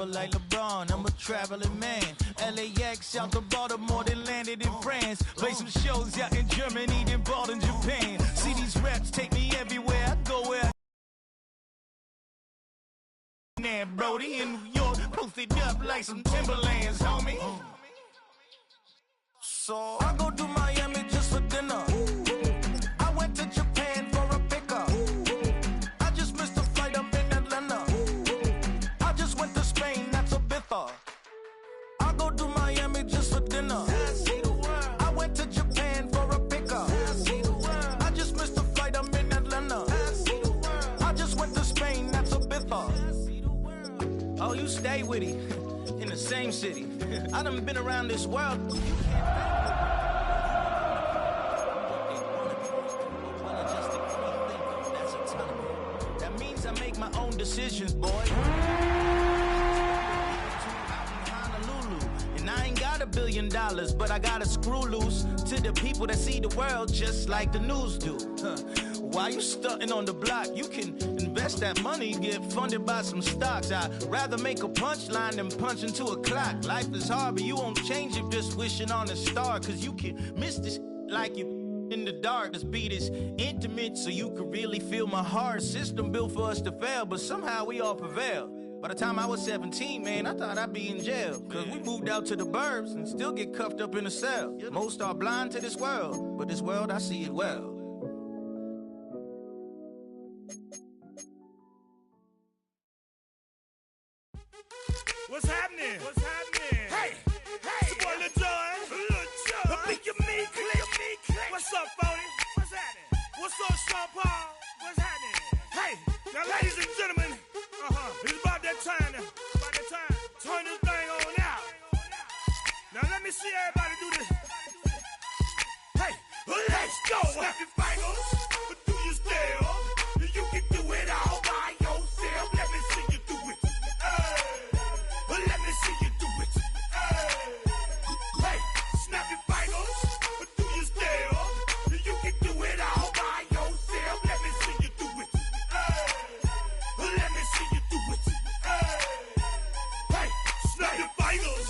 travel like LeBron, I'm a traveling man. LAX out to Baltimore, then landed in France. Play some shows out in Germany, then bought in Japan. See these reps take me everywhere, I go where I Brody in New York, posted up like some Timberlands, homie. So I go to Miami just for dinner. I went to Japan for a pickup. I just missed a flight, I'm in Atlanta. I just went to Spain, that's Ibiza. I go to Miami just for dinner. I went to Japan for a pickup. I just missed a flight, I'm in Atlanta. I just went to Spain, that's Ibiza. Oh, you stay with it in the same city. I done been around this world. That means I make my own decisions, boy. Honolulu, and I ain't got $1 billion, but I got a screw loose to the people that see the world just like the news do. While you stunting on the block, you can invest that money, get funded by some stocks. I'd rather make a punchline than punch into a clock. Life is hard, but you won't change it just wishing on a star. Cause you can miss this like you in the dark. This beat is intimate, so you can really feel my heart. System built for us to fail, but somehow we all prevail. By the time I was 17, man, I thought I'd be in jail. Cause we moved out to the burbs and still get cuffed up in a cell. Most are blind to this world, but this world, I see it well. What's happening? What's happening? Hey, hey, it's your boy Lil Jon. The Bleak Your Me Click. What's up, Phony? What's happening? What's up, Sean Paul? What's happening? Hey, now, ladies and gentlemen, it's about that time. Turn this thing on out. Now, let me see everybody do this. Hey, let's go. Snap your fingers, but do you still? You can do it all by yourself. Let me see you do it. Let me see you do it. Hey, snap your fingers, but do you still? You can do it all by yourself. Let me see you do it. Let me see you do it. Hey, snap your fingers,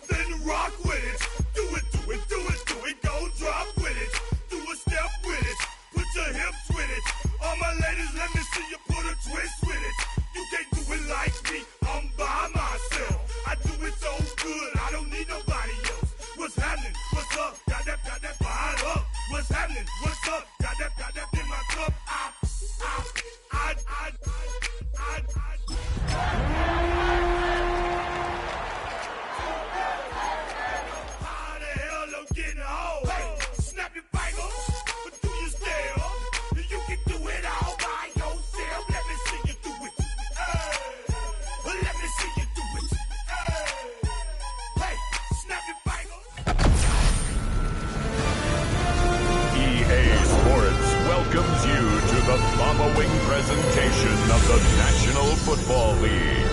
then rock with it. Do it, do it, do it, do it. Go drop with it. Do a step with it. Put your hips with it. All my ladies, let me see you put a twist with it. You can't do it like me. I'm by myself. I do it so good, I don't need nobody else. What's happening? What's up? Got that fired up. What's happening? What's up? Got that in my cup. How the hell I'm getting home? Hey, snap your fingers, but do you still? You can do it all by yourself. Let me see you do it. Let me see you do it. Hey, snap your fingers. EA Sports welcomes you to the following presentation of the National Football League.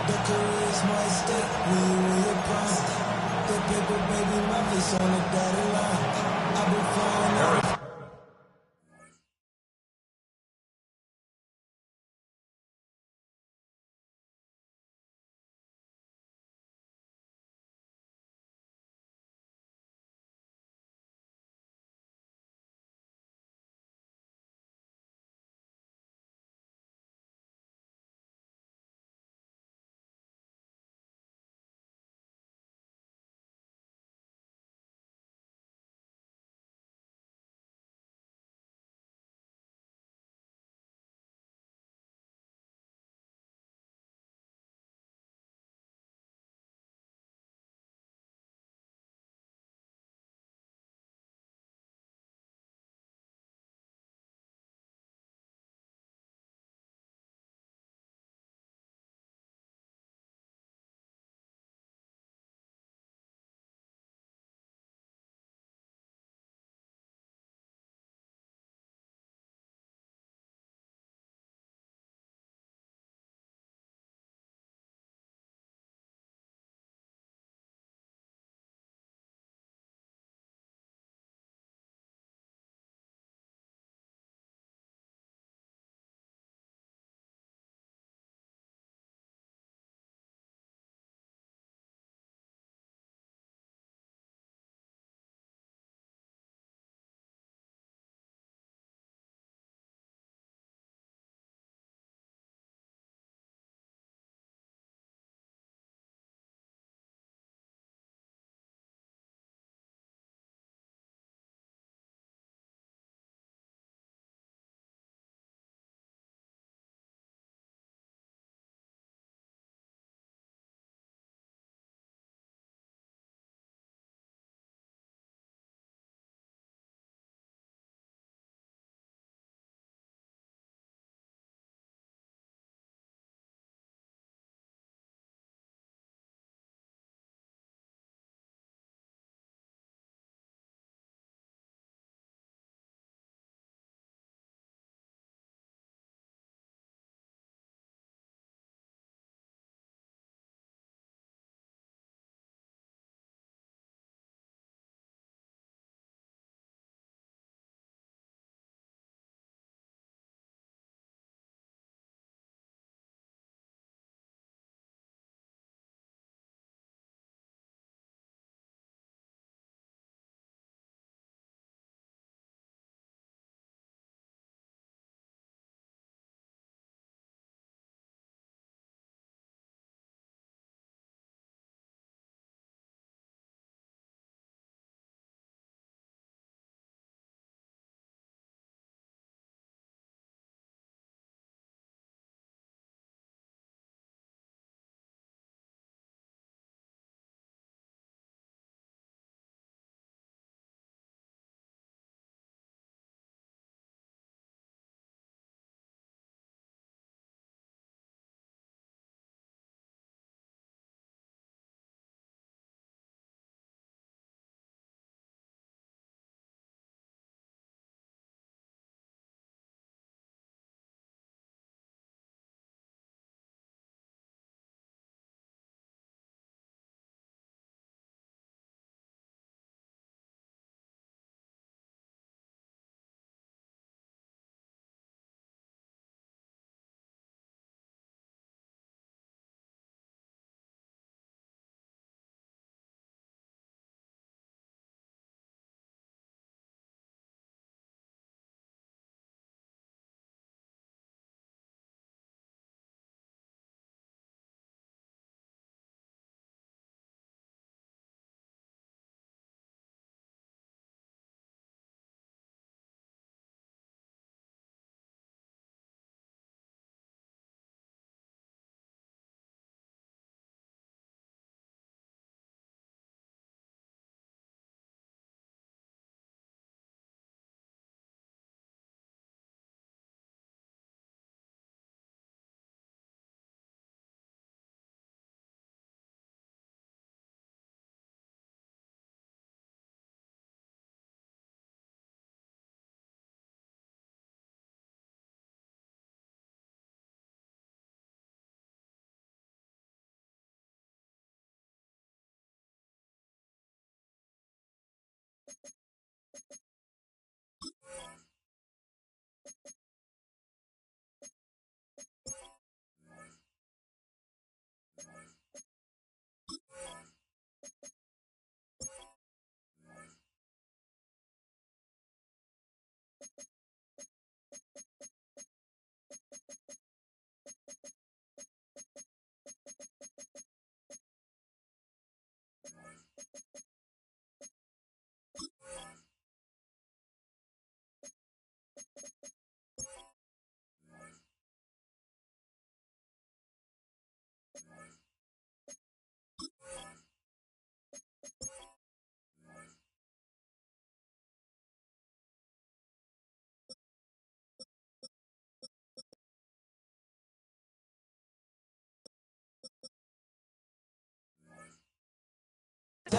The career's my stake, we will prime. The paper, baby, my face on the dotted line. I've been flying out.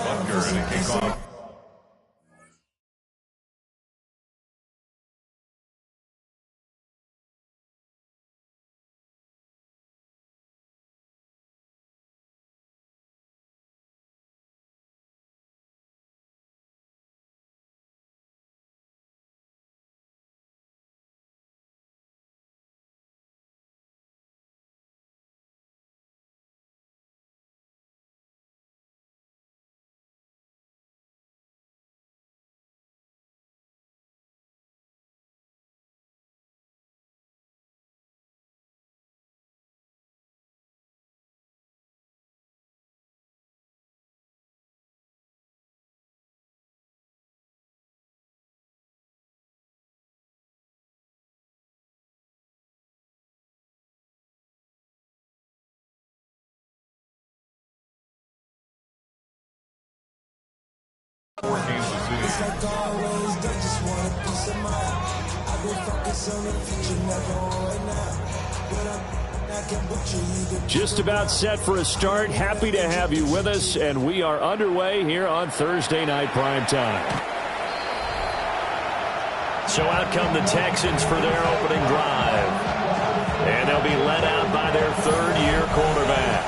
Butker and a kickoff. Kansas City. It's like always, they just want a piece of mind. I've been focused on the future, never on right now. But I can put you. Just about set for a start. Happy to have you with us, and we are underway here on Thursday Night Prime Time. So out come the Texans for their opening drive. And they'll be led out by their third-year quarterback.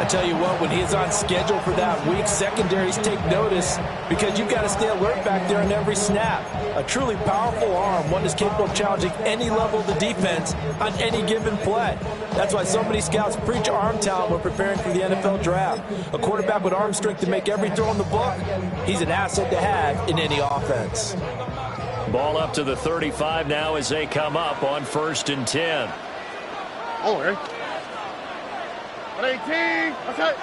I tell you what, when he's on schedule for that week, secondaries take notice because you've got to stay alert back there on every snap. A truly powerful arm, one that's capable of challenging any level of the defense on any given play. That's why so many scouts preach arm talent when preparing for the NFL draft. A quarterback with arm strength to make every throw in the book, he's an asset to have in any offense. Ball up to the 35 now as they come up on 1st and 10. Over. 18. Okay.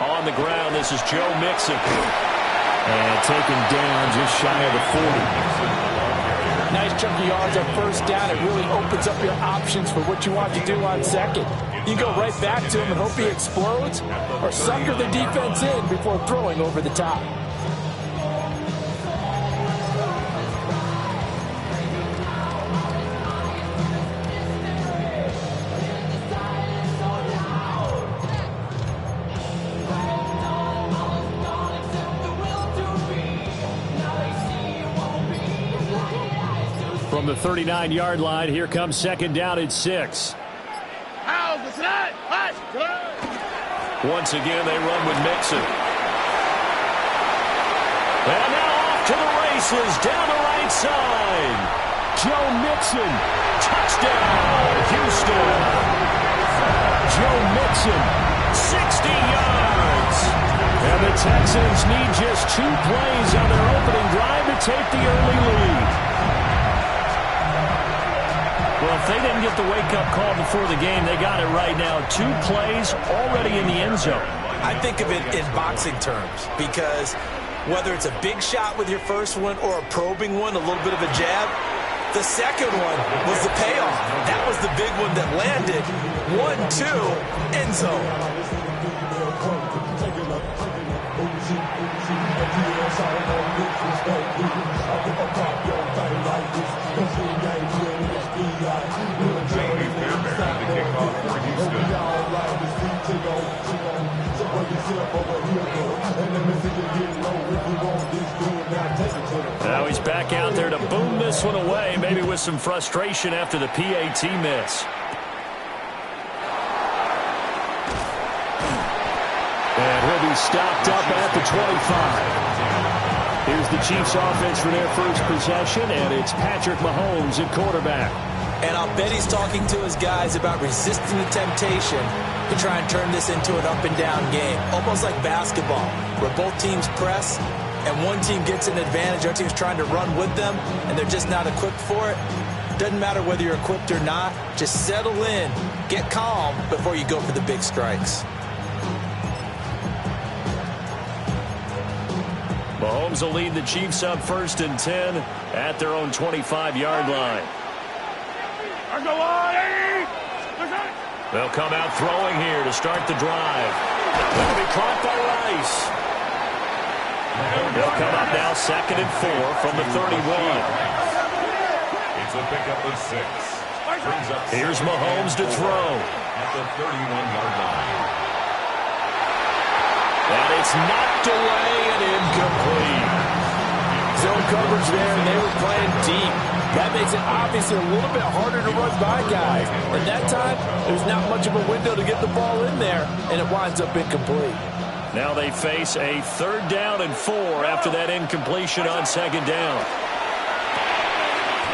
On the ground, this is Joe Mixon. And taken down just shy of the 40. Nice chunk of yards on first down. It really opens up your options for what you want to do on second. You can go right back to him and hope he explodes, or sucker the defense in before throwing over the top. From the 39-yard line, here comes second down at 6. Once again, they run with Mixon. And now off to the races down the right side. Joe Mixon, touchdown, Houston. Joe Mixon, 60 yards. And the Texans need just 2 plays on their opening drive to take the early lead. Well, if they didn't get the wake-up call before the game, they got it right now. 2 plays already in the end zone. I think of it in boxing terms because whether it's a big shot with your first one or a probing one, a little bit of a jab, the second one was the payoff. That was the big one that landed. 1-2, end zone. Now he's back out there to boom this one away, maybe with some frustration after the PAT miss. And he'll be stopped up at the 25. Here's the Chiefs offense for their first possession, and it's Patrick Mahomes at quarterback. And I'll bet he's talking to his guys about resisting the temptation to try and turn this into an up-and-down game, almost like basketball, where both teams press, and one team gets an advantage, the other team's trying to run with them, and they're just not equipped for it. Doesn't matter whether you're equipped or not. Just settle in, get calm before you go for the big strikes. Mahomes will lead the Chiefs up 1st and 10 at their own 25-yard line. They'll come out throwing here to start the drive. That'll be caught by Rice. They'll come up now 2nd and 4 from the 31. It's a pickup of 6. Here's Mahomes to throw. At the 31-yard line. And it's knocked away and incomplete. Zone coverage there, and they were playing deep. That makes it obviously a little bit harder to run by guys. And that time, there's not much of a window to get the ball in there, and it winds up incomplete. Now they face a 3rd down and 4 after that incompletion on 2nd down.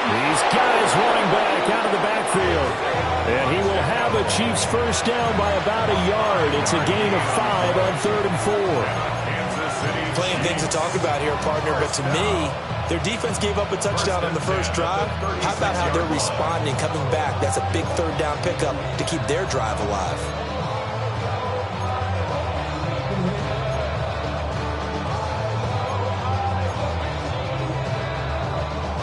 He's got his running back out of the backfield. And he will have a Chiefs first down by about a yard. It's a gain of 5 on 3rd and 4. Plenty of things to talk about here, partner, but to me, their defense gave up a touchdown on the first drive. How about how they're responding, coming back? That's a big 3rd down pickup to keep their drive alive.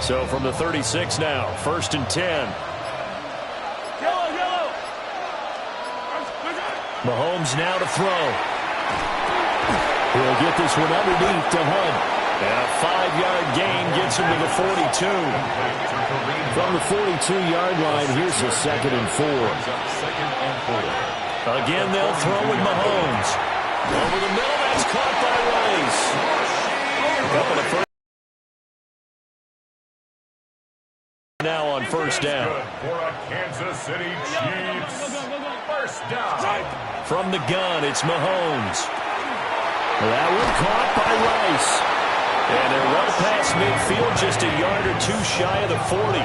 So from the 36 now, 1st and 10. Mahomes now to throw. He'll get this one underneath to Hunt. And a 5-yard gain gets him to the 42. From the 42-yard line, here's a 2nd and 4. Again, they'll throw with Mahomes. Over the middle, that's caught by Rice. Couple of first now on 1st down. For a Kansas City Chiefs first down. From the gun, it's Mahomes. That one caught by Rice. And they're well past midfield, just a yard or 2 shy of the 40.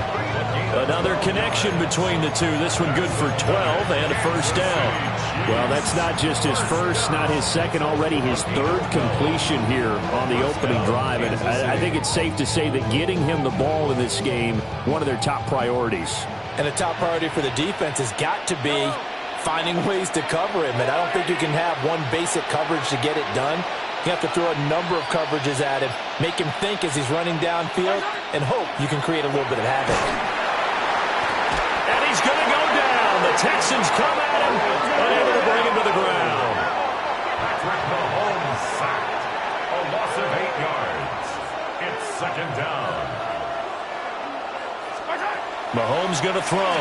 Another connection between the two. This one good for 12 and a first down. Well, that's not just his first, not his second, already his 3rd completion here on the opening drive. And I think it's safe to say that getting him the ball in this game, one of their top priorities. And the top priority for the defense has got to be finding ways to cover him. And I don't think you can have one basic coverage to get it done. You have to throw a number of coverages at him, make him think as he's running downfield, and hope you can create a little bit of havoc. And he's going to go down. The Texans come at him, unable to bring him to the ground. Patrick Mahomes sacked. A loss of 8 yards. It's 2nd down. Mahomes going to throw.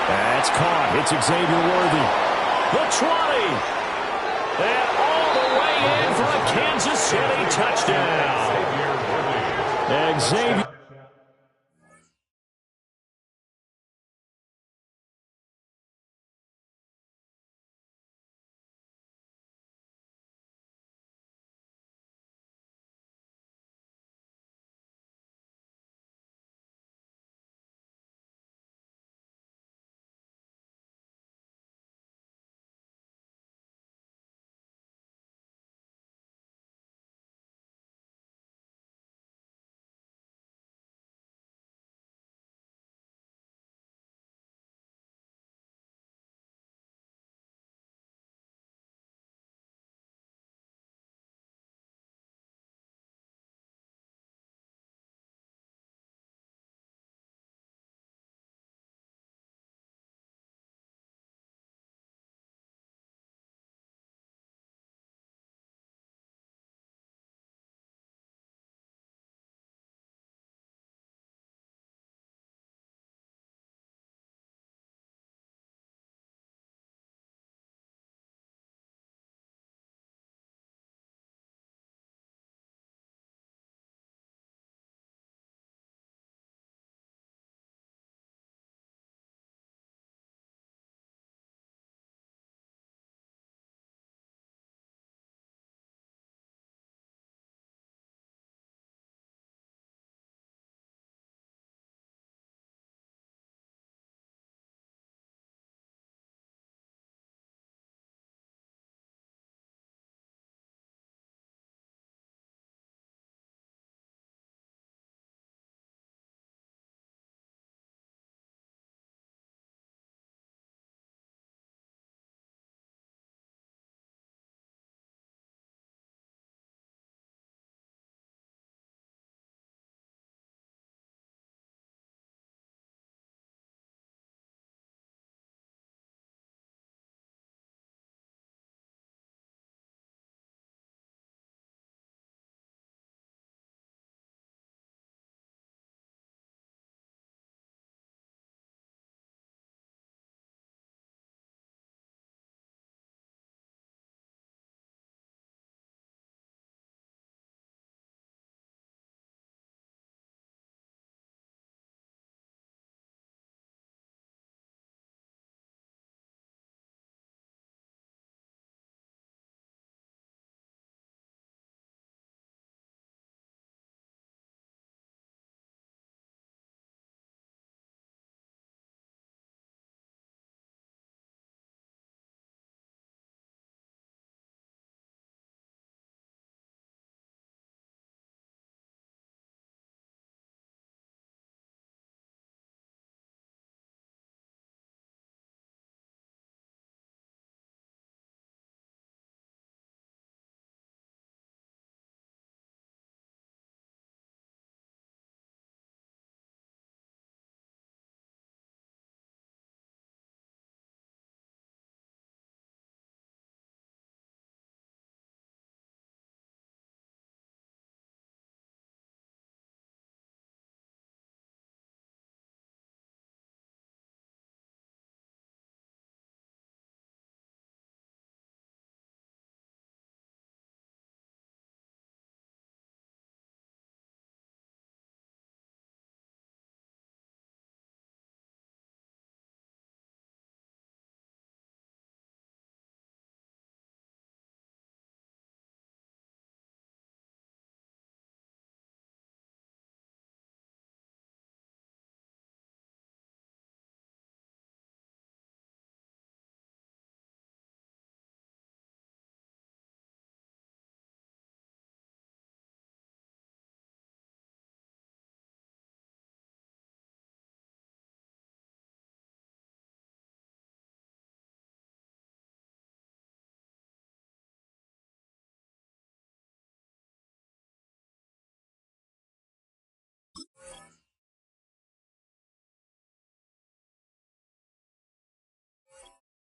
That's caught. It's Xavier Worthy. The 20. And all the way in for a Kansas City touchdown. Xavier.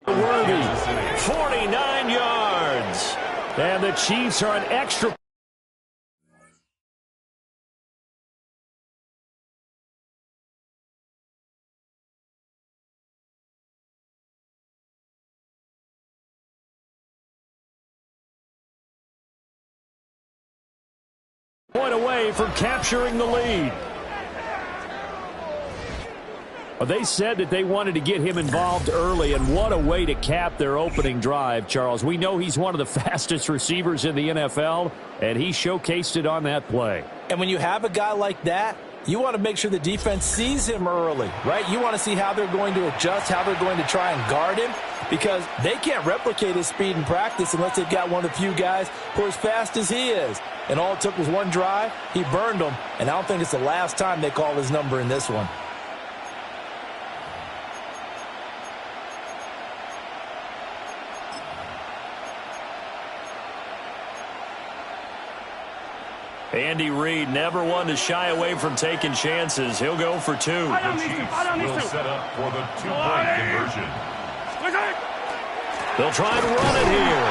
Worthy, 49 yards. And the Chiefs are an extra point away from capturing the lead. Well, they said that they wanted to get him involved early, and what a way to cap their opening drive, Charles. We know he's one of the fastest receivers in the NFL, and he showcased it on that play. And when you have a guy like that, you want to make sure the defense sees him early, right? You want to see how they're going to adjust, how they're going to try and guard him, because they can't replicate his speed in practice unless they've got one of the few guys who are as fast as he is. And all it took was one drive. He burned them, and I don't think it's the last time they call his number in this one. Andy Reid, never one to shy away from taking chances. He'll go for two. The Chiefs will set up for the two-point conversion. They'll try and run it here.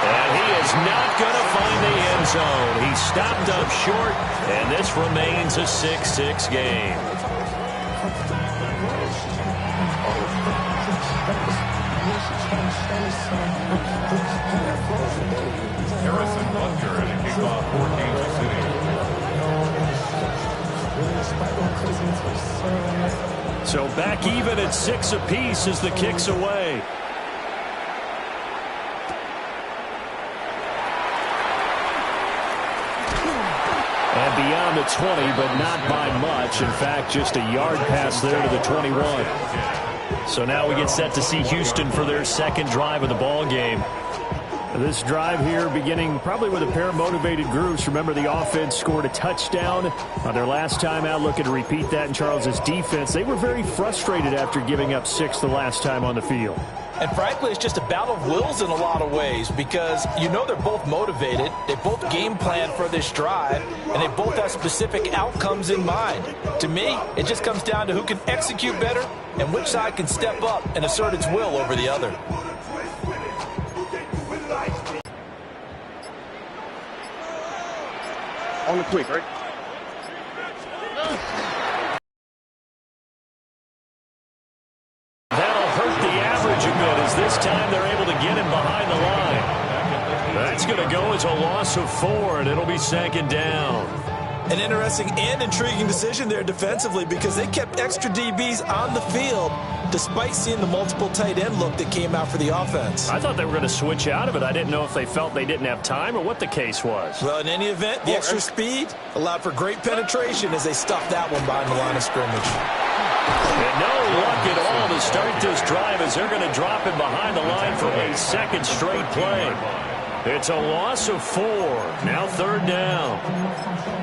And he is not going to find the end zone. He stopped up short, and this remains a 6-6 game. Harrison Butker and a kickoff for Kansas City. So back even at 6 apiece as the kick's away. And beyond the 20, but not by much. In fact, just a yard pass there to the 21. So now we get set to see Houston for their second drive of the ball game. This drive here beginning probably with a pair of motivated groups. Remember, the offense scored a touchdown on their last time out, looking to repeat that in Charles's defense. They were very frustrated after giving up 6 the last time on the field. And frankly, it's just a battle of wills in a lot of ways, because you know they're both motivated, they both game plan for this drive, and they both have specific outcomes in mind. To me, it just comes down to who can execute better and which side can step up and assert its will over the other. On the quick, right? That'll hurt the average a bit, as this time they're able to get him behind the line. That's going to go as a loss of 4, and it'll be second down. An interesting and intriguing decision there defensively, because they kept extra DBs on the field despite seeing the multiple tight end look that came out for the offense. I thought they were going to switch out of it. I didn't know if they felt they didn't have time or what the case was. Well, in any event, the extra speed allowed for great penetration as they stuffed that one behind the line of scrimmage. And no luck at all to start this drive, as they're going to drop him behind the line for a second straight play. It's a loss of 4. Now third down.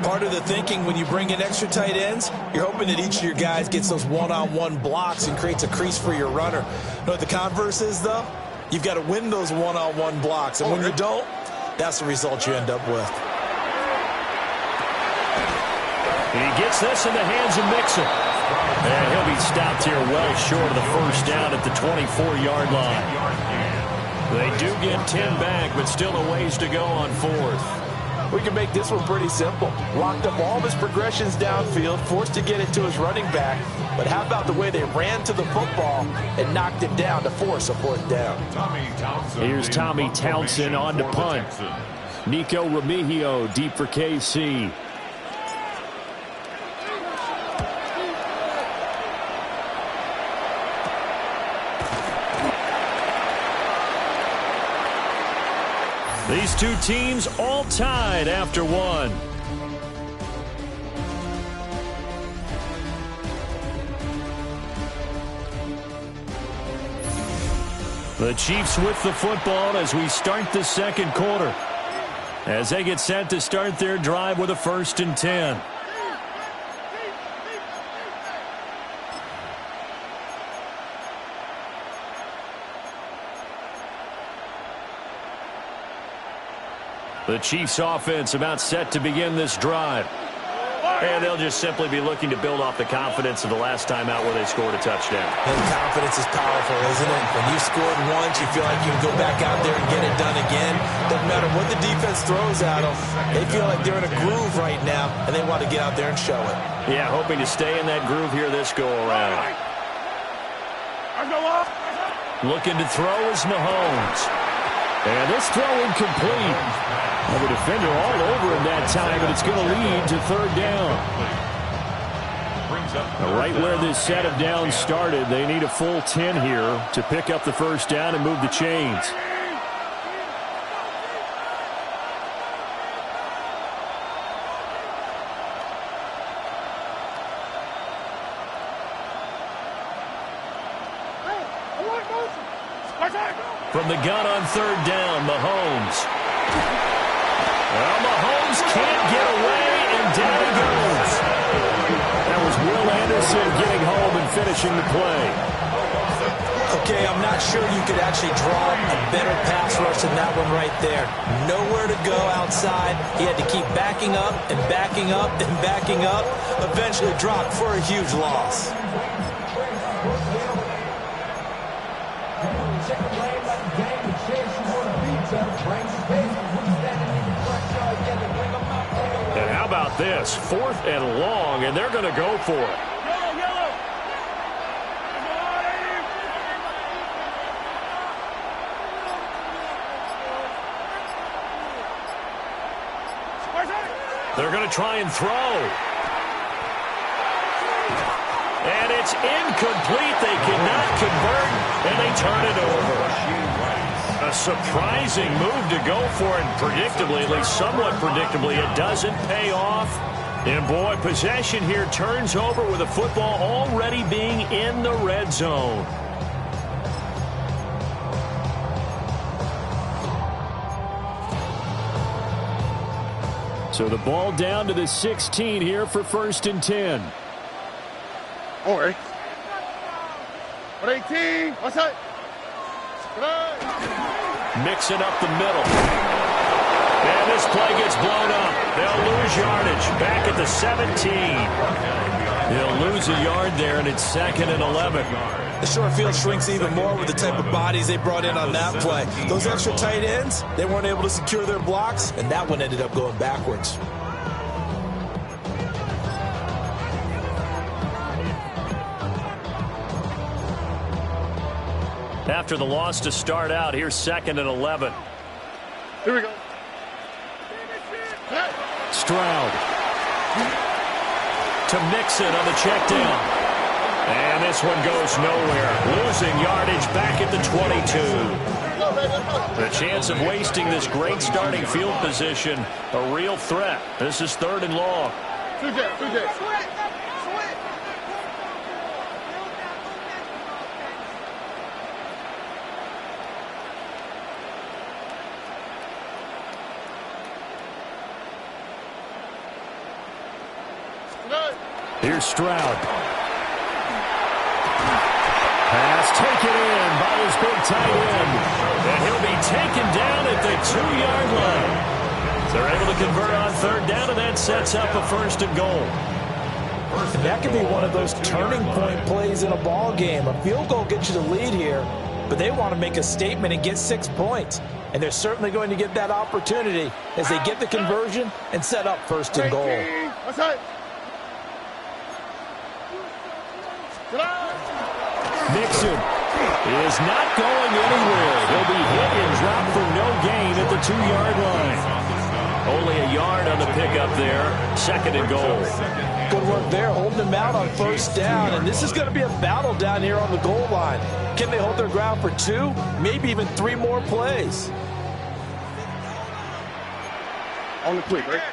Part of the thinking when you bring in extra tight ends, you're hoping that each of your guys gets those one-on-one blocks and creates a crease for your runner. You know what the converse is, though? You've got to win those one-on-one blocks, and when you don't, that's the result you end up with. He gets this in the hands of Mixon. And he'll be stopped here well short of the first down at the 24-yard line. They do get 10 back, but still a ways to go on 4th. We can make this one pretty simple. Locked up all of his progressions downfield, forced to get it to his running back. But how about the way they ran to the football and knocked him down to force a 4th down? Here's Tommy Townsend on to punt. Nico Remigio deep for KC. These two teams all tied after 1. The Chiefs with the football as we start the second quarter, as they get set to start their drive with a 1st and 10. The Chiefs offense about set to begin this drive. And they'll just simply be looking to build off the confidence of the last time out where they scored a touchdown. And confidence is powerful, isn't it? When you scored once, you feel like you can go back out there and get it done again. Doesn't matter what the defense throws at them. They feel like they're in a groove right now, and they want to get out there and show it. Yeah, hoping to stay in that groove here this go-around. Looking to throw is Mahomes. And this throw incomplete. Well, the defender all over him that time, but it's going to lead to third down. Right where this set of downs started, they need a full 10 here to pick up the first down and move the chains. From the gun on third down, Mahomes. Well, Mahomes can't get away, and down he goes. That was Will Anderson getting home and finishing the play. Okay, I'm not sure you could actually draw a better pass rush than that one right there. Nowhere to go outside. He had to keep backing up and backing up and backing up. Eventually dropped for a huge loss. And how about this? 4th and long, and they're going to go for it. They're going to try and throw. And it's incomplete. They cannot convert, and they turn it over. A surprising move to go for it, predictably, at least somewhat predictably. It doesn't pay off. And, boy, possession here turns over with the football already being in the red zone. So the ball down to the 16 here for 1st and 10. All right. 118. What's that? Mixing up the middle. And this play gets blown up. They'll lose yardage. Back at the 17. They'll lose a yard there, and it's 2nd and 11. The short field shrinks even more with the type of bodies they brought in on that play. Those extra tight ends, they weren't able to secure their blocks, and that one ended up going backwards. After the loss to start out, here's 2nd and 11. Here we go. Stroud. To Mixon on the check down. And this one goes nowhere. Losing yardage back at the 22. The chance of wasting this great starting field position, a real threat. This is 3rd and long. 2J. Here's Stroud. Pass taken in by his big tight end. And he'll be taken down at the 2-yard line. They're able to convert on 3rd down, and that sets up a 1st and goal. And that could be one of those turning point plays in a ball game. A field goal gets you the lead here, but they want to make a statement and get 6 points. And they're certainly going to get that opportunity as they get the conversion and set up 1st and goal. What's that? Mixon is not going anywhere. He'll be hit and dropped for no gain at the 2-yard line. Only a yard on the pickup there. 2nd and goal. Good work there, holding them out on 1st down. And this is going to be a battle down here on the goal line. Can they hold their ground for 2, maybe even 3 more plays? On the quick, right?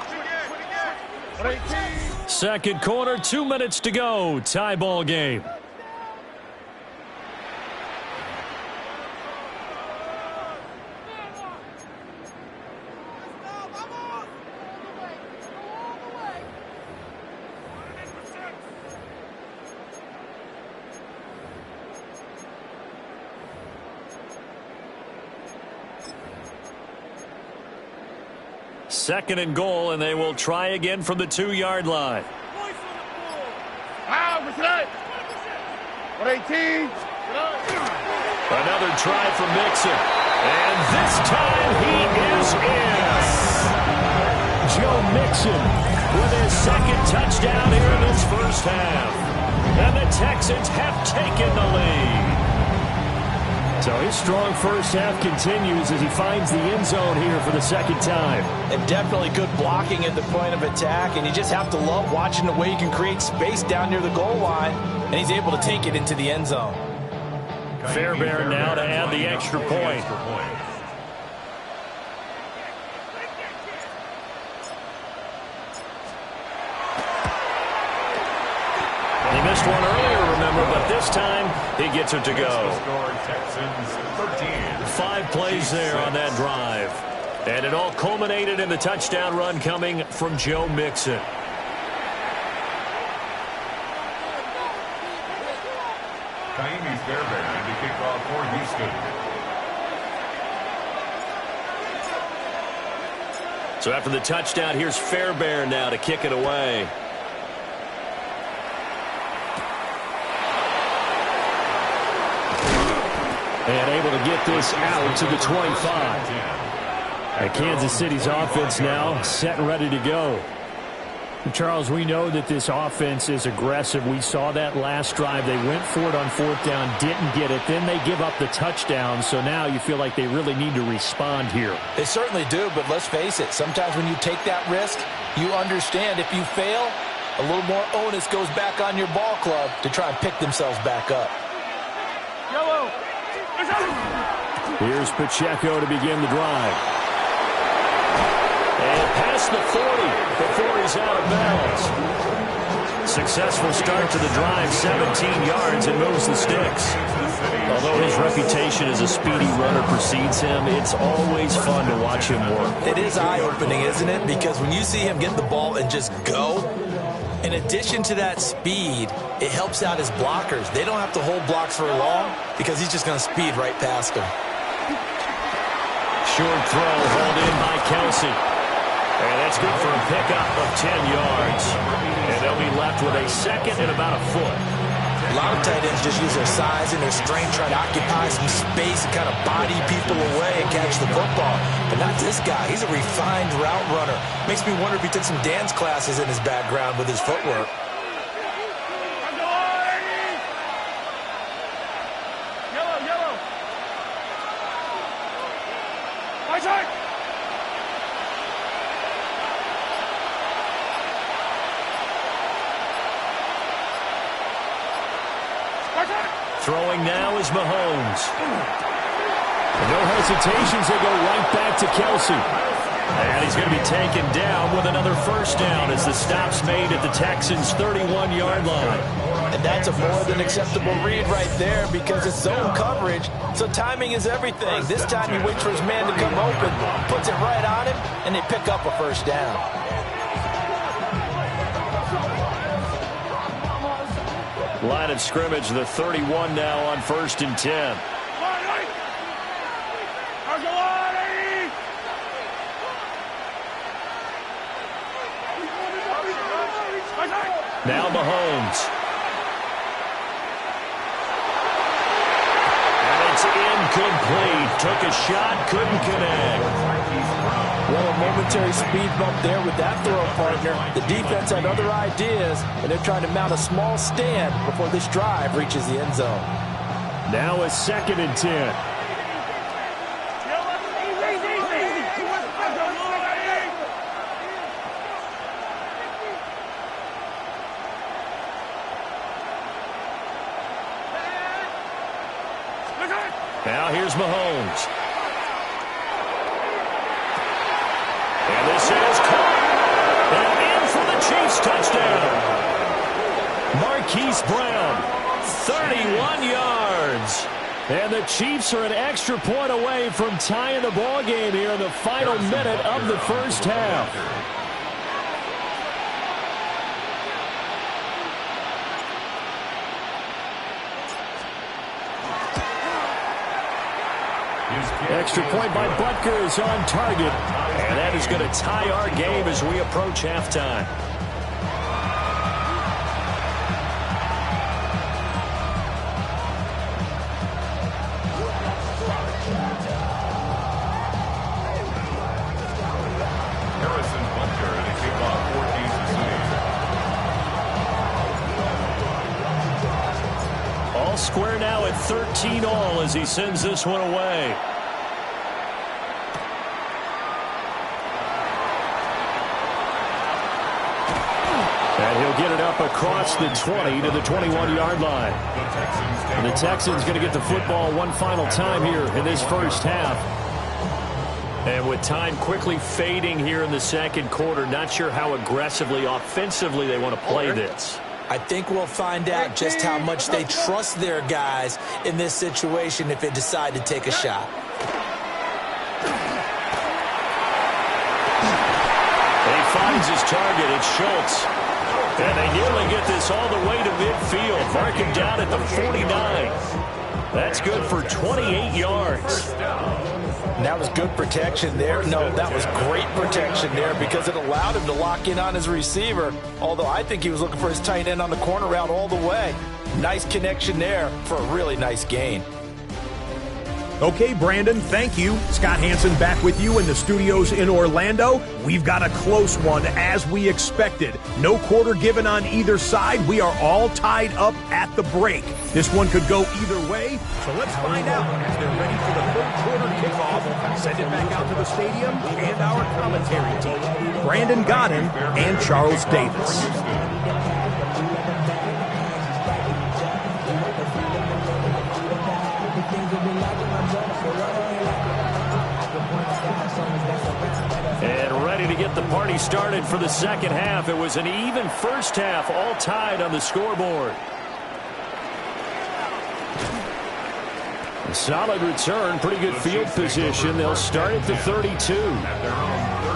2nd quarter, 2 minutes to go. Tie ball game. 2nd and goal, and they will try again from the 2-yard line. What's that? 118. Another try for Mixon. And this time he is in. Joe Mixon with his 2nd touchdown here in this first half. And the Texans have taken the lead. So his strong first half continues as he finds the end zone here for the 2nd time. And definitely good blocking at the point of attack, and you just have to love watching the way he can create space down near the goal line, and he's able to take it into the end zone. Fairbairn now to add the extra point. He missed one earlier, remember, but this time he gets it to go. 5 plays there on that drive. And it all culminated in the touchdown run coming from Joe Mixon. Fairbairn to kick off for Houston. So after the touchdown, here's Fairbairn now to kick it away. And able to get this out to the 25. And Kansas City's offense now set and ready to go. Charles, we know that this offense is aggressive. We saw that last drive. They went for it on 4th down, didn't get it. Then they give up the touchdown. So now you feel like they really need to respond here. They certainly do, but let's face it. Sometimes when you take that risk, you understand if you fail, a little more onus goes back on your ball club to try and pick themselves back up. Here's Pacheco to begin the drive. And past the 40 before he's out of bounds. Successful start to the drive, 17 yards, and moves the sticks. Although his reputation as a speedy runner precedes him, it's always fun to watch him work. It is eye-opening, isn't it? Because when you see him get the ball and just go, in addition to that speed, it helps out his blockers. They don't have to hold blocks for long because he's just going to speed right past them. Short throw hauled in by Kelsey. And that's good for a pickup of 10 yards. And they'll be left with a 2nd and about a foot. A lot of tight ends just use their size and their strength, try to occupy some space and kind of body people away and catch the football. But not this guy. He's a refined route runner. Makes me wonder if he took some dance classes in his background with his footwork. Throwing now is Mahomes. No hesitations, they go right back to Kelsey. And he's going to be taken down with another first down as the stop's made at the Texans' 31-yard line. And that's a more than acceptable read right there because it's zone coverage, so timing is everything. This time he waits for his man to come open, puts it right on him, and they pick up a first down. Line of scrimmage, the 31 now on 1st and 10. Now Mahomes. And it's incomplete. Took a shot, couldn't connect. Well, a momentary speed bump there with that throw partner. The defense had other ideas, and they're trying to mount a small stand before this drive reaches the end zone. Now a 2nd and 10. Now here's Mahomes. And this is caught. And in for the Chiefs touchdown. Marquise Brown, 31 yards. And the Chiefs are an extra point away from tying the ball game here in the final minute of the first half. Extra point by Butker is on target. And that is going to tie our game as we approach halftime. All square now at 13-all as he sends this one away. And he'll get it up across the 20 to the 21-yard line. And the Texans going to get the football one final time here in this first half. And with time quickly fading here in the second quarter, not sure how aggressively, offensively they want to play this. I think we'll find out just how much they trust their guys in this situation if they decide to take a shot. He finds his target. It's Schultz. And they nearly get this all the way to midfield. Mark him down at the 49. That's good for 28 yards. And that was good protection there. No, that was great protection there because it allowed him to lock in on his receiver. Although I think he was looking for his tight end on the corner route all the way. Nice connection there for a really nice gain. Okay, Brandon, thank you. Scott Hansen back with you in the studios in Orlando. We've got a close one, as we expected. No quarter given on either side. We are all tied up at the break. This one could go either way, so let's find out as they're ready for the third quarter kickoff. Send it back out to the stadium and our commentary team, Brandon Godden and Charles Davis. And ready to get the party started for the second half. It was an even first half, all tied on the scoreboard. A solid return, pretty good field position. They'll start at the 32.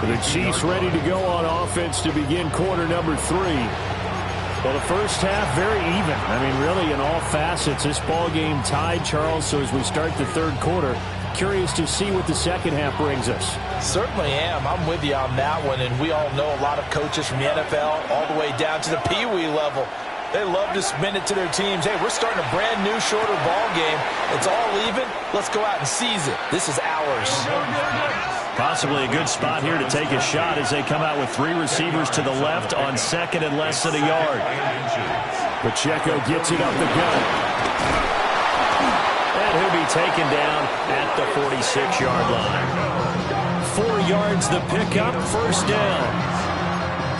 The Chiefs ready to go on offense to begin quarter number 3. Well, the first half, very even. I mean, really, in all facets, this ball game tied, Charles. So as we start the third quarter, curious to see what the second half brings us. Certainly am. I'm with you on that one. And we all know a lot of coaches from the NFL all the way down to the Pee Wee level. They love to spin it to their teams. Hey, we're starting a brand new, shorter ball game. It's all even. Let's go out and seize it. This is ours. Possibly a good spot here to take a shot as they come out with 3 receivers to the left on second and less than a yard. Pacheco gets it up the gut. And he'll be taken down at the 46-yard line. 4 yards the pickup, first down.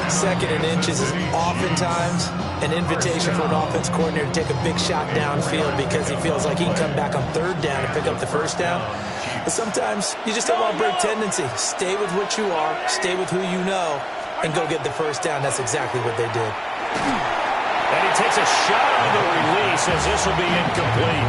Second and inches is oftentimes an invitation for an offense coordinator to take a big shot downfield because he feels like he can come back on third down and pick up the first down. But sometimes you just have a break tendency. Stay with what you are, stay with who you know, and go get the first down. That's exactly what they did. And he takes a shot on the release as this will be incomplete.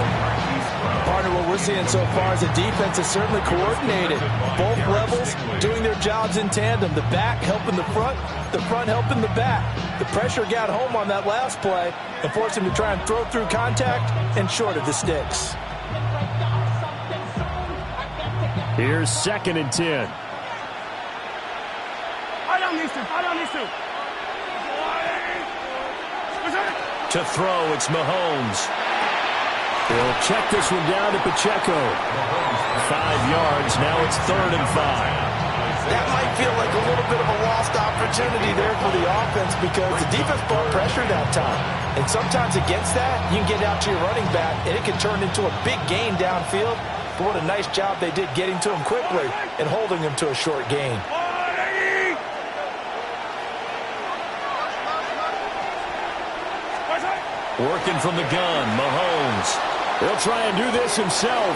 Partner, what we're seeing so far is the defense is certainly coordinated. Both levels doing their jobs in tandem. The back helping the front helping the back. The pressure got home on that last play and forced him to try and throw through contact and short of the sticks. Here's second and 10. I don't need to. To throw, it's Mahomes. He'll check this one down to Pacheco. 5 yards, now it's 3rd and 5. That might feel like a little bit of a lost opportunity there for the offense because the defense brought pressure that time. And sometimes against that, you can get out to your running back, and it can turn into a big gain downfield. But what a nice job they did getting to him quickly and holding him to a short gain. Working from the gun, Mahomes. He'll try and do this himself.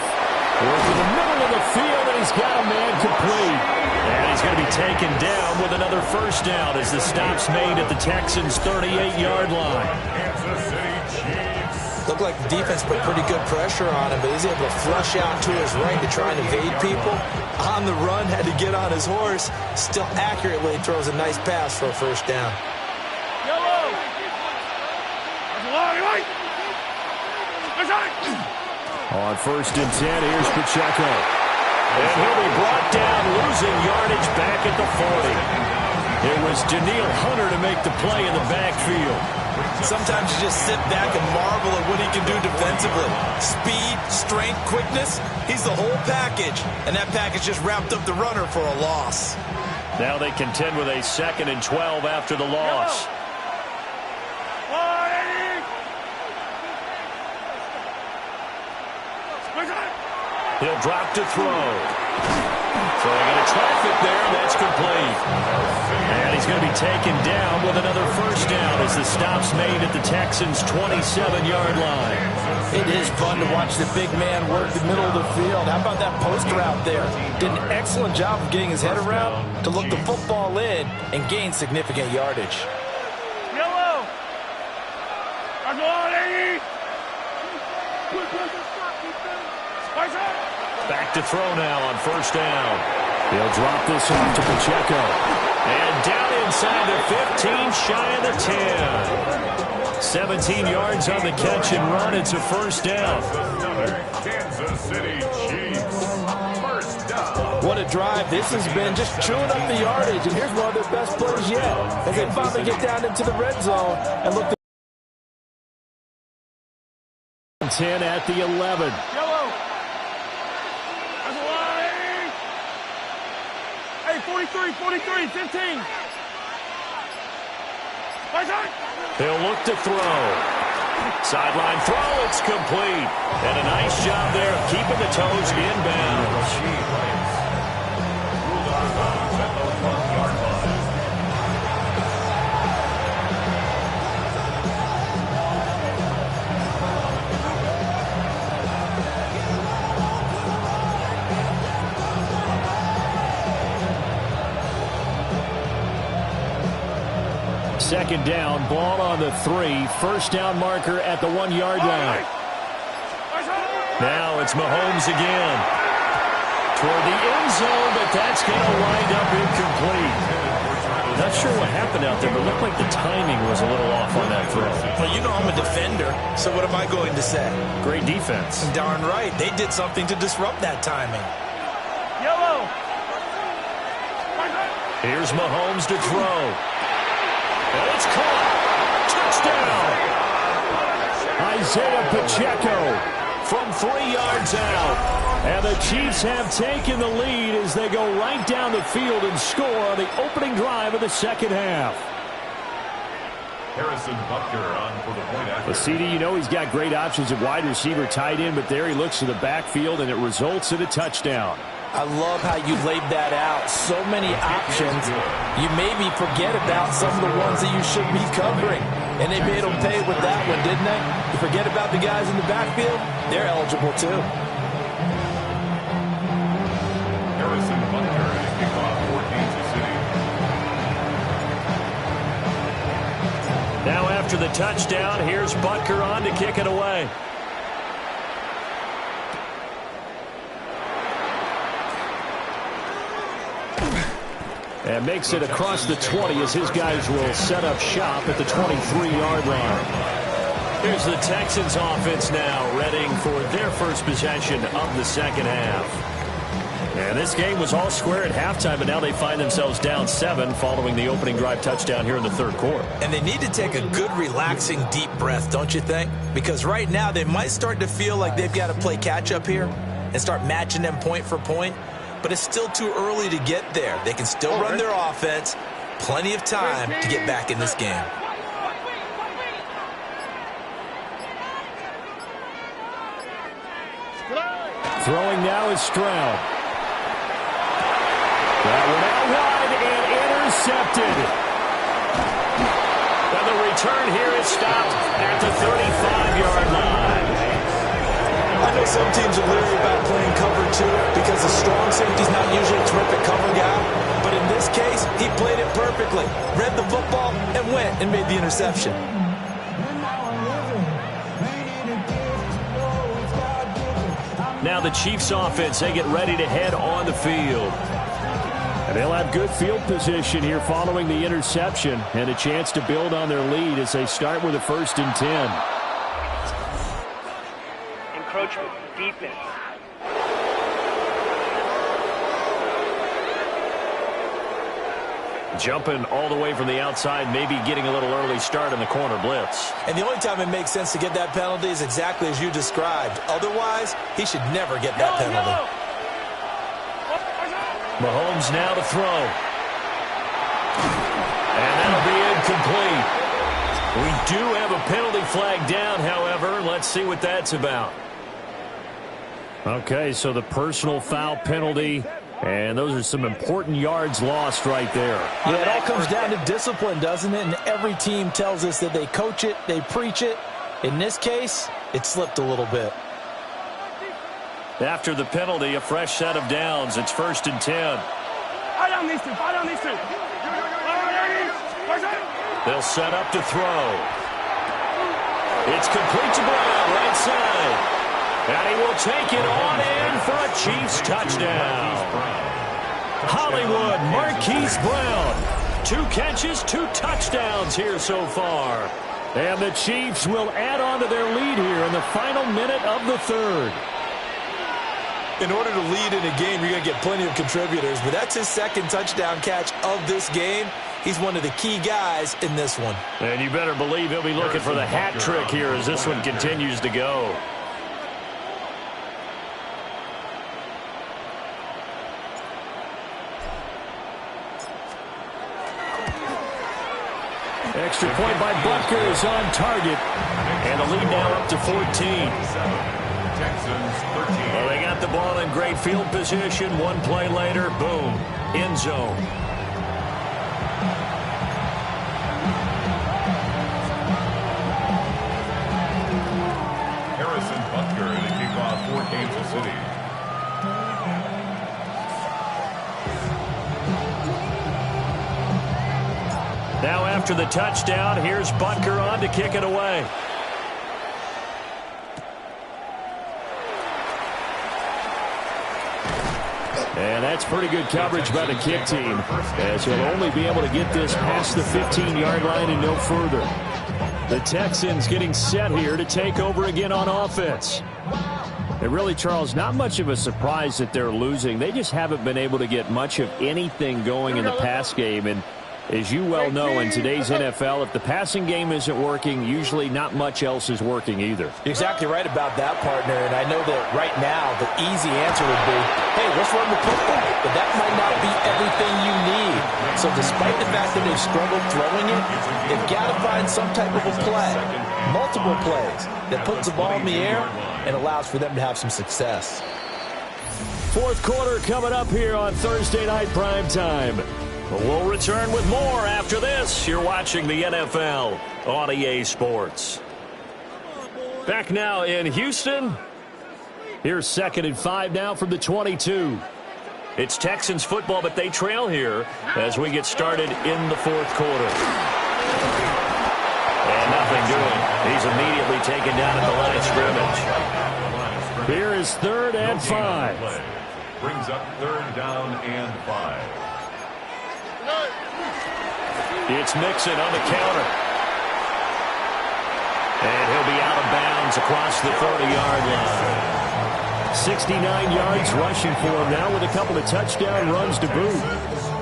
Working the middle of the field, and he's got a man complete. And he's going to be taken down with another first down as the stop's made at the Texans' 38-yard line. Looked like the defense put pretty good pressure on him, but he's able to flush out to his right to try and evade people. On the run, had to get on his horse. Still accurately throws a nice pass for a first down. On 1st and 10, here's Pacheco. And he'll be brought down, losing yardage back at the 40. It was Daniil Hunter to make the play in the backfield. Sometimes you just sit back and marvel at what he can do defensively. Speed, strength, quickness, he's the whole package. And that package just wrapped up the runner for a loss. Now they contend with a 2nd and 12 after the loss. He'll drop to throw. Throwing into traffic there, that's complete. And he's going to be taken down with another first down as the stop's made at the Texans' 27-yard line. It is fun to watch the big man work the middle of the field. How about that post route there? Did an excellent job of getting his head around to look the football in and gain significant yardage. Yellow! Back to throw now on first down. He'll drop this off to Pacheco. And down inside the 15, shy of the 10. 17 yards on the catch and run. It's a first down. Kansas City Chiefs. First down. What a drive this has been, just chewing up the yardage. And here's one of their best plays yet as they finally get down into the red zone and look. 10 at the 11. Yellow. That's a line. Hey, 43, 15. He'll look to throw. Sideline throw, it's complete. And a nice job there of keeping the toes inbounds. Second down, ball on the 3. First down marker at the 1-yard line. Now it's Mahomes again. Toward the end zone, but that's going to wind up incomplete. Not sure what happened out there, but it looked like the timing was a little off on that throw. Well, you know I'm a defender, so what am I going to say? Great defense. Darn right. They did something to disrupt that timing. Yellow. Here's Mahomes to throw. And it's caught. Touchdown. Isaiah Pacheco from 3 yards out. And the Chiefs have taken the lead as they go right down the field and score on the opening drive of the second half. Harrison Butker on for the point after. Well, CD, you know he's got great options at wide receiver, tight end, but there he looks to the backfield, and it results in a touchdown. I love how you laid that out. So many options. You maybe forget about some of the ones that you should be covering. And they made them pay with that one, didn't they? You forget about the guys in the backfield, they're eligible too. Harrison Butker and a kickoff for Kansas City. Now after the touchdown, here's Butker on to kick it away. And makes it across the 20 as his guys will set up shop at the 23-yard line. Here's the Texans offense now, readying for their first possession of the second half. And this game was all square at halftime, but now they find themselves down 7 following the opening drive touchdown here in the third quarter. And they need to take a good, relaxing, deep breath, don't you think? Because right now they might start to feel like they've got to play catch-up here and start matching them point for point. But it's still too early to get there. They can still run their offense. Plenty of time to get back in this game. Throwing now is Stroud. That one out wide and intercepted. And the return here is stopped at the 35-yard line. I know some teams are leery about playing cover 2 because the strong safety's not usually a terrific cover guy. But in this case, he played it perfectly. Read the football and went and made the interception. Now the Chiefs offense, they get ready to head on the field. And they'll have good field position here following the interception and a chance to build on their lead as they start with a 1st and 10. Encroachment, defense. Jumping all the way from the outside, maybe getting a little early start in the corner blitz. And the only time it makes sense to get that penalty is exactly as you described. Otherwise, he should never get that penalty. Mahomes now to throw. And that'll be incomplete. We do have a penalty flag down, however. Let's see what that's about. Okay, so the personal foul penalty, and those are some important yards lost right there. Yeah, it all comes down to discipline, doesn't it? And every team tells us that they coach it, they preach it. In this case, it slipped a little bit. After the penalty, a fresh set of downs. It's 1st and 10. They'll set up to throw. It's complete to Brown, right side. And he will take it on in for a Chiefs touchdown. Hollywood Marquise Brown. 2 catches, 2 touchdowns here so far. And the Chiefs will add on to their lead here in the final minute of the 3rd. In order to lead in a game, you're going to get plenty of contributors, but that's his 2nd touchdown catch of this game. He's one of the key guys in this one. And you better believe he'll be looking for the hat trick here as this one continues to go. Extra point by Butker is on target. And the lead now up to 14. Well, they got the ball in great field position. 1 play later, boom, end zone. Harrison Butker to kick off for Kansas City. Now after the touchdown, here's Butker on to kick it away. And that's pretty good coverage by the kick team, as he'll only be able to get this past the 15-yard line and no further. The Texans getting set here to take over again on offense. And really, Charles, not much of a surprise that they're losing. They just haven't been able to get much of anything going in the pass game. And as you well know, in today's NFL, if the passing game isn't working, usually not much else is working either. You're exactly right about that, partner. And I know that right now the easy answer would be, hey, let's run the football. But that might not be everything you need. So despite the fact that they've struggled throwing it, they've got to find some type of a play, multiple plays, that puts the ball in the air and allows for them to have some success. 4th quarter coming up here on Thursday Night Primetime. We'll return with more after this. You're watching the NFL on EA Sports. Back now in Houston. Here's 2nd and 5 now from the 22. It's Texans football, but they trail here as we get started in the 4th quarter. And nothing doing. He's immediately taken down at the line of scrimmage. Here is 3rd and 5. Brings up 3rd down and 5. It's Mixon on the counter. And he'll be out of bounds across the 30-yard line. 69 yards rushing for him now with a couple of touchdown runs to boot.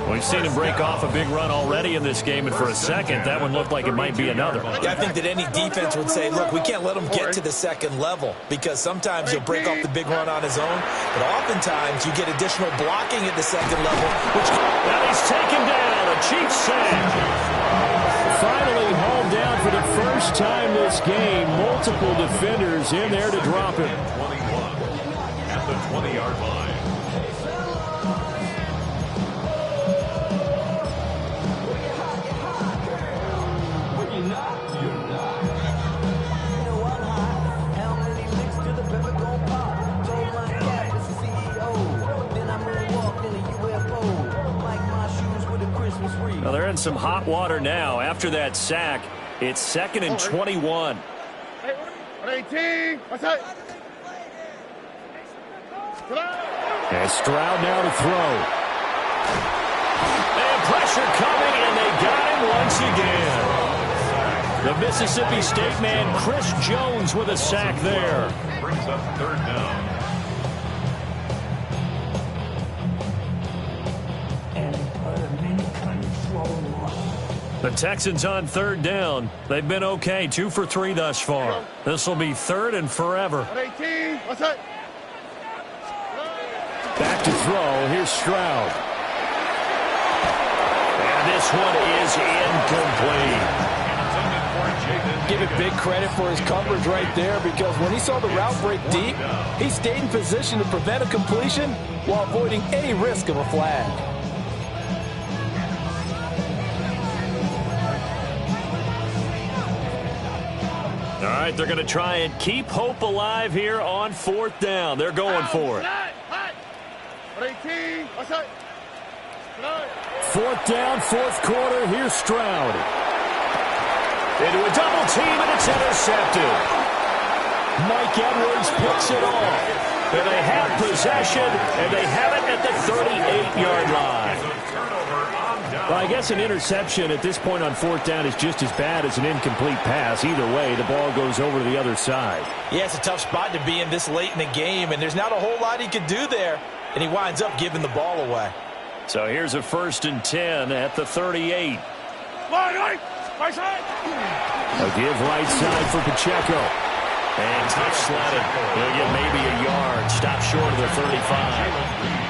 We've seen him break off a big run already in this game, and for a second, that one looked like it might be another. Yeah, I think that any defense would say, look, we can't let him get to the 2nd level, because sometimes he'll break off the big run on his own, but oftentimes you get additional blocking at the 2nd level. Now he's taken down, a Chiefs sack. Finally hauled down for the first time this game. Multiple defenders in there to drop him. 21 at the 20-yard line. Well, they're in some hot water now. After that sack, it's 2nd and 21. 18. What's that? And Stroud now to throw. And pressure coming, and they got him once again. The Mississippi State man, Chris Jones, with a sack there. Brings up 3rd down. And put him in control. The Texans on third down. They've been okay, 2 for 3 thus far. This will be third and forever. 18, what's that? Back to throw. Here's Stroud. And this one is incomplete. Give it big credit for his coverage right there, because when he saw the route break deep, he stayed in position to prevent a completion while avoiding any risk of a flag. All right, they're going to try and keep hope alive here on fourth down. They're going for it. 18, what's that? Fourth down, fourth quarter. Here's Stroud. Into a double team, and it's intercepted. Mike Edwards picks it off. And they have possession, and they have it at the 38-yard line. Well, I guess an interception at this point on fourth down is just as bad as an incomplete pass. Either way, the ball goes over to the other side. Yeah, it's a tough spot to be in this late in the game, and there's not a whole lot he could do there, and he winds up giving the ball away. So here's a 1st and 10 at the 38. Right side. A give right side for Pacheco. And tough sledded. He'll get maybe a yard. Stop short of the 35.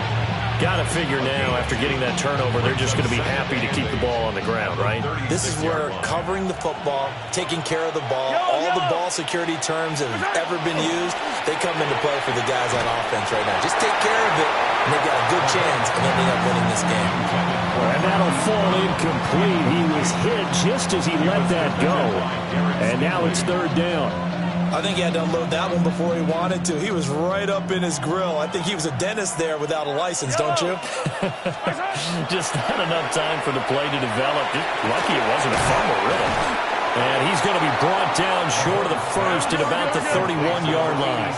Got to figure now, after getting that turnover, they're just going to be happy to keep the ball on the ground, right? This is where covering the football, taking care of the ball, all the ball security terms that have ever been used, they come into play for the guys on offense right now. Just take care of it, and they've got a good chance of ending up winning this game. And that'll fall incomplete. He was hit just as he let that go. And now it's third down. I think he had to unload that one before he wanted to. He was right up in his grill. I think he was a dentist there without a license, don't you? Just not enough time for the play to develop. Just lucky it wasn't a fumble, really. And he's going to be brought down short of the first at about the 31-yard line.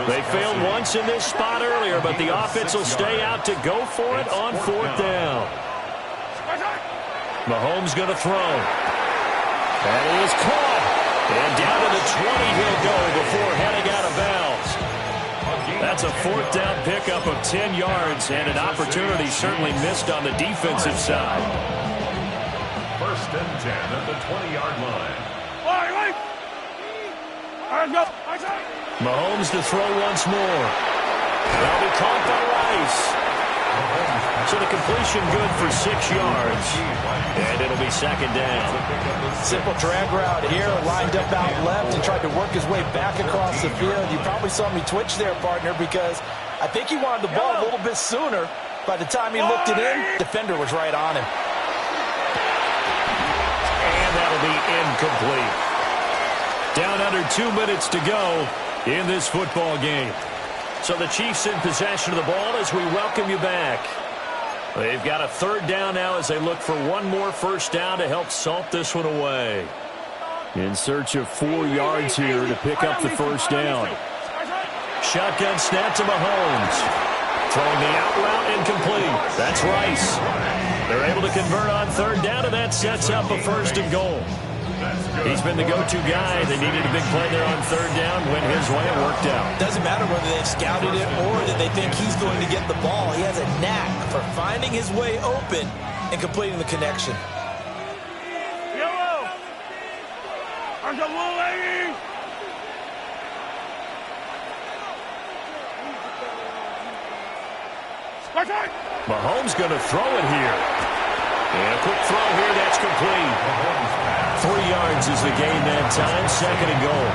They failed once in this spot earlier, but the offense will stay out to go for it on fourth down. Mahomes going to throw. That is caught. And down to the 20 he'll go before heading out of bounds. That's a fourth down pickup of 10 yards, and an opportunity certainly missed on the defensive side. 1st and 10 at the 20-yard line. Mahomes to throw once more. That'll be caught by Rice. So the completion good for 6 yards. And it'll be second down. Simple drag route here, lined up out left and tried to work his way back across the field. You probably saw me twitch there, partner, because I think he wanted the ball a little bit sooner. By the time he looked it in, defender was right on him. And that'll be incomplete. Down under 2 minutes to go in this football game. So the Chiefs in possession of the ball as we welcome you back. They've got a third down now as they look for one more first down to help salt this one away. In search of 4 yards here to pick up the first down. Shotgun snap to Mahomes. Throwing the out route incomplete. That's Rice. They're able to convert on third down, and that sets up a 1st and goal. He's been the go-to guy. They needed a big play there on third down. Went his way. It worked out. Doesn't matter whether they've scouted it or that they think he's going to get the ball. He has a knack for finding his way open and completing the connection. Mahomes going to throw it here. And a quick throw here. That's complete. 3 yards is the gain that time. 2nd and goal.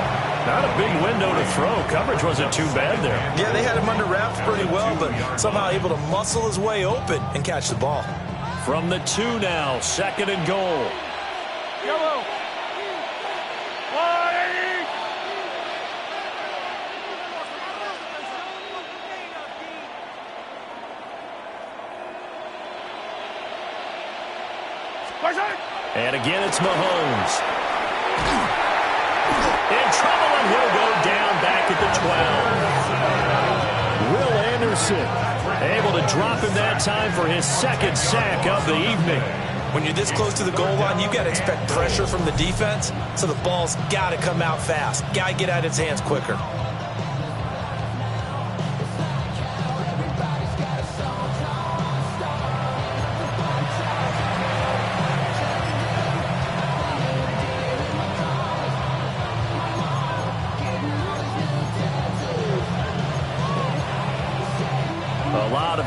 Not a big window to throw. Coverage wasn't too bad there. Yeah, they had him under wraps pretty well, but somehow able to muscle his way open and catch the ball. From the 2 now. 2nd and goal. Yellow. And again, it's Mahomes. In trouble, and he'll go down back at the 12. Will Anderson able to drop him that time for his 2nd sack of the evening. When you're this close to the goal line, you've got to expect pressure from the defense, so the ball's got to come out fast. Got to get out of its hands quicker.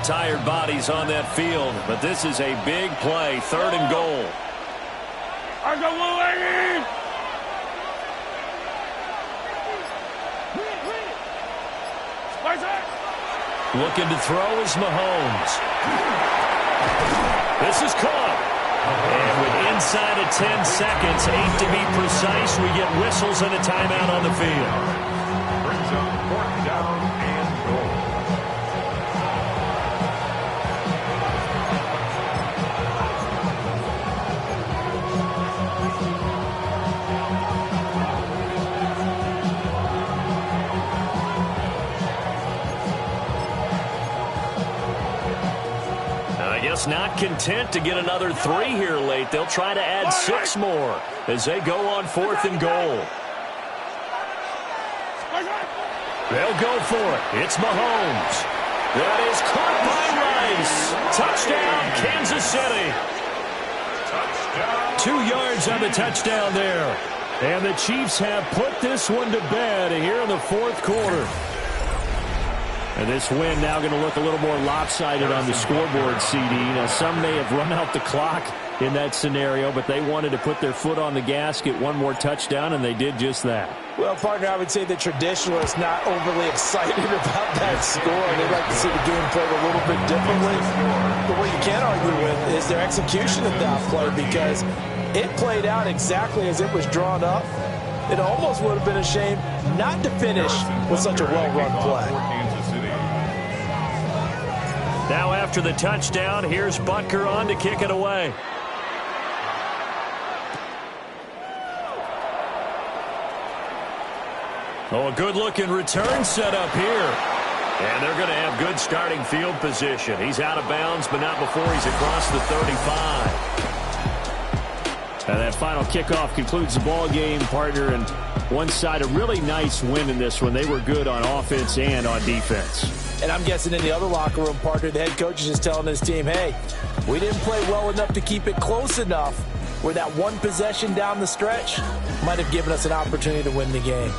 tired bodies on that field, but this is a big play, 3rd and goal. Looking to throw is Mahomes. This is caught. And with inside of 10 seconds, 8 to be precise, we get whistles and a timeout on the field. Brings up 4th down and goal. I guess not content to get another 3 here late. They'll try to add 6 more as they go on 4th and goal. They'll go for it. It's Mahomes. That is caught by Rice. Touchdown, Kansas City. 2 yards on the touchdown there. And the Chiefs have put this one to bed here in the 4th quarter. And this win now going to look a little more lopsided on the scoreboard, CD. Now, some may have run out the clock in that scenario, but they wanted to put their foot on the gas, get one more touchdown, and they did just that. Well, partner, I would say the traditionalists not overly excited about that score. They'd like to see the game played a little bit differently. But what you can't argue with is their execution of that play, because it played out exactly as it was drawn up. It almost would have been a shame not to finish with such a well-run play. Now after the touchdown, here's Butker on to kick it away. Oh, a good-looking return set up here. And they're going to have good starting field position. He's out of bounds, but not before he's across the 35. And that final kickoff concludes the ball game, partner. And one side, a really nice win in this one. They were good on offense and on defense. And I'm guessing in the other locker room, partner, the head coach is just telling his team, hey, we didn't play well enough to keep it close enough where that one possession down the stretch might have given us an opportunity to win the game.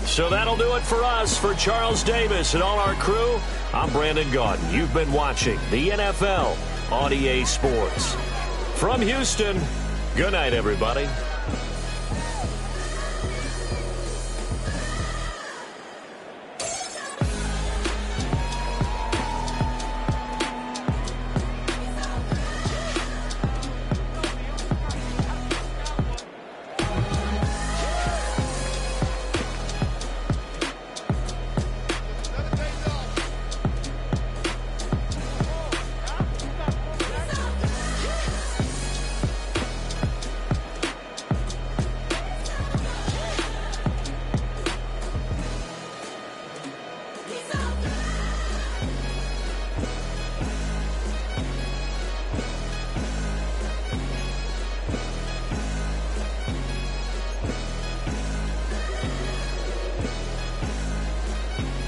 So that'll do it for us. For Charles Davis and all our crew, I'm Brandon Gaudin. You've been watching the NFL on EA Sports. From Houston, good night, everybody.